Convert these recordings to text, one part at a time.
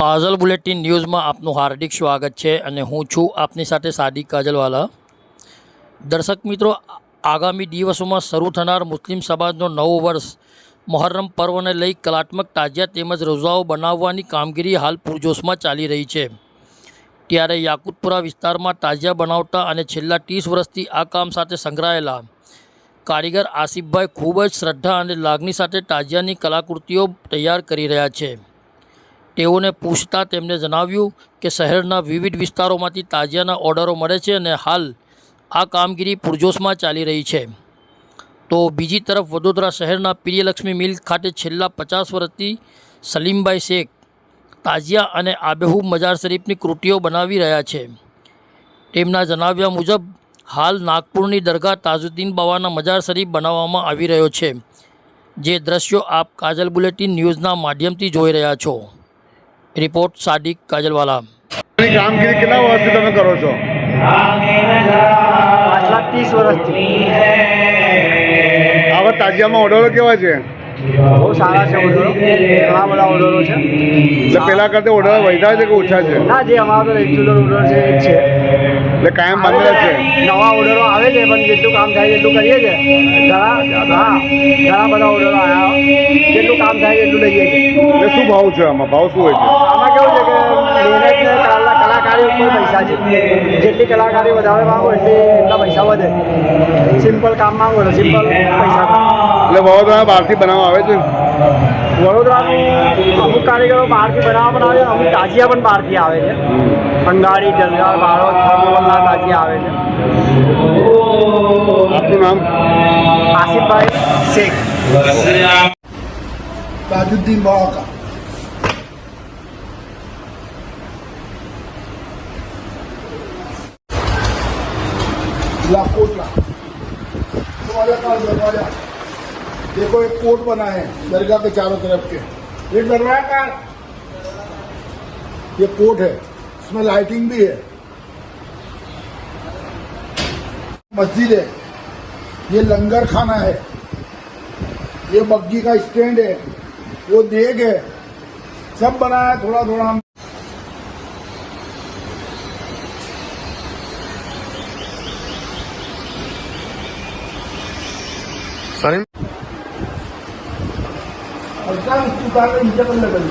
કાજલ bulletin ન્યૂઝમાં આપનું હાર્દિક સ્વાગત છે અને હું છું આપની સાથે સાદિક કાજલવાલા। દર્શક મિત્રો, આગામી દિવસોમાં શરૂ થનાર મુસ્લિમ સમાજનો નવો વર્ષ મોહર્રમ પર્વને લઈ કલાત્મક તાજિયા તેમજ રોજાઓ બનાવવાની કામગીરી હાલ પૂરજોશમાં ચાલી રહી છે। ત્યારે યાકુતપુરા વિસ્તારમાં તાજિયા બનાવતા અને છેલ્લા 30 વર્ષથી આ કામ સાથે સંકળાયેલા કારીગર આસિફભાઈ ખૂબ જ શ્રદ્ધા અને લાગણી સાથે તાજિયાની કલાકૃતિઓ તૈયાર કરી રહ્યા છે। તેઓને પૂછતા તેમણે જણાવ્યું કે શહેરના વિવિધ વિસ્તારોમાંથી તાજિયાના ઓર્ડરો મળે છે અને હાલ આ કામગીરી પૂરજોશમાં ચાલી રહી છે। તો બીજી તરફ વડોદરા શહેરના પ્રિયલક્ષ્મી મિલ ખાતે છેલ્લા 50 વર્ષથી સલીમભાઈ શેખ તાજિયા અને આબેહૂબ મજાર શરીફની કૃતિઓ બનાવી રહ્યા છે। તેમના જણાવ્યા મુજબ હાલ નાગપુરની દરગાહ તાજુદ્દીન બાવાના મજાર શરીફ બનાવવામાં આવી રહ્યો છે, જે દ્રશ્યો આપ કાજલ બુલેટિન ન્યૂઝના માધ્યમથી જોઈ રહ્યા છો। રિપોર્ટ સાદિક કાજલવાલા। કામગીરી કેટલા વર્ષથી તમે કરો છો? પાછલા 30 વર્ષથી। આવા તાજિયામાં ઓર્ડરો કેવા છે? બહુ સારા છે ઓર્ડરો, ઘણા બધા ઓર્ડરો છે। એટલે પેલા કરતા ઓર્ડર વધ્યા છે કે ઓછા છે? ના, જે અમારો તો રેગ્યુલર ઓર્ડર છે એ જ છે। એટલે કાયમ બંધ જ છે? નવા ઓર્ડરો આવે છે, પણ જેટલું કામ થાય એટલું કરીએ છીએ। ઘણા બધા ઓર્ડરો આવ્યા, જેટલું કામ થાય એટલું લઈએ છીએ। એટલે શું ભાવ છે આમાં? ભાવ શું હોય છે? આમાં કેવું છે કે મહેનત ને કલાકારી ઉપર પૈસા છે। જેટલી કલાકારી વધારે માંગો એટલા પૈસા વધે। સિમ્પલ કામ માંગો તો સિમ્પલ પૈસા। એટલે વડોદરા બહારથી બનાવવા આવે છે? વડોદરાનું અમુક કારીગરો બહારથી બનાવવા પણ આવે છે, અમુક તાજિયા પણ બહારથી આવે છે। બંગાળી, જલગાર, બારોદ, થર્મોવલના તાજિયા આવે છે। આપનું નામ? આસિફભાઈ શેખ। ताजुद्दीन बाबा का कोटला दरवाजा देखो, एक कोट बना है दरगाह के चारों तरफ के। ये दरवाजा का ये कोट है, इसमें लाइटिंग भी है। मस्जिद है, ये लंगर खाना है, ये बग्गी का स्टैंड है, वो देग है, सब बना है थोड़ा थोड़ा। सलीम हल्का उतार के नीचे कर लगे।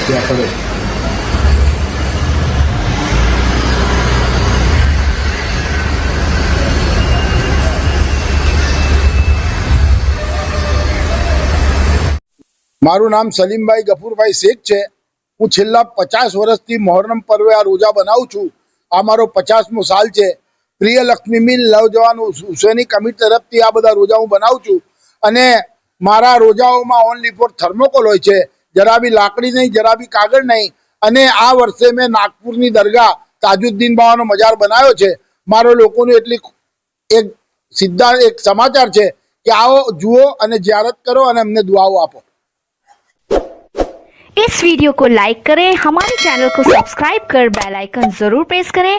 क्या करे મારું નામ સલીમભાઈ ગફુરભાઈ શેખ છે। હું છેલ્લા 50 વર્ષથી મોહર્રમ પર્વે આ રોજા બનાવું છું। આ મારો 50મો સાલ છે। પ્રિય લક્ષ્મી મિલ નવજવાન હુસેની કમિટી તરફથી આ બધા રોજા હું બનાવું છું અને મારા રોજાઓમાં ઓનલી ફોર થર્મોકોલ હોય છે, જરા બી લાકડી નહીં, જરા બી કાગળ નહીં। અને આ વર્ષે મેં નાગપુરની દરગાહ તાજુદ્દીન બાવાનો મજાર બનાવ્યો છે। મારો લોકોને એટલી એક સીધા એક સમાચાર છે કે આવો, જુઓ અને ઝિયારત કરો અને અમને દુઆઓ આપો। इस वीडियो को लाइक करें, हमारे चैनल को सब्सक्राइब कर बेल आइकन जरूर प्रेस करें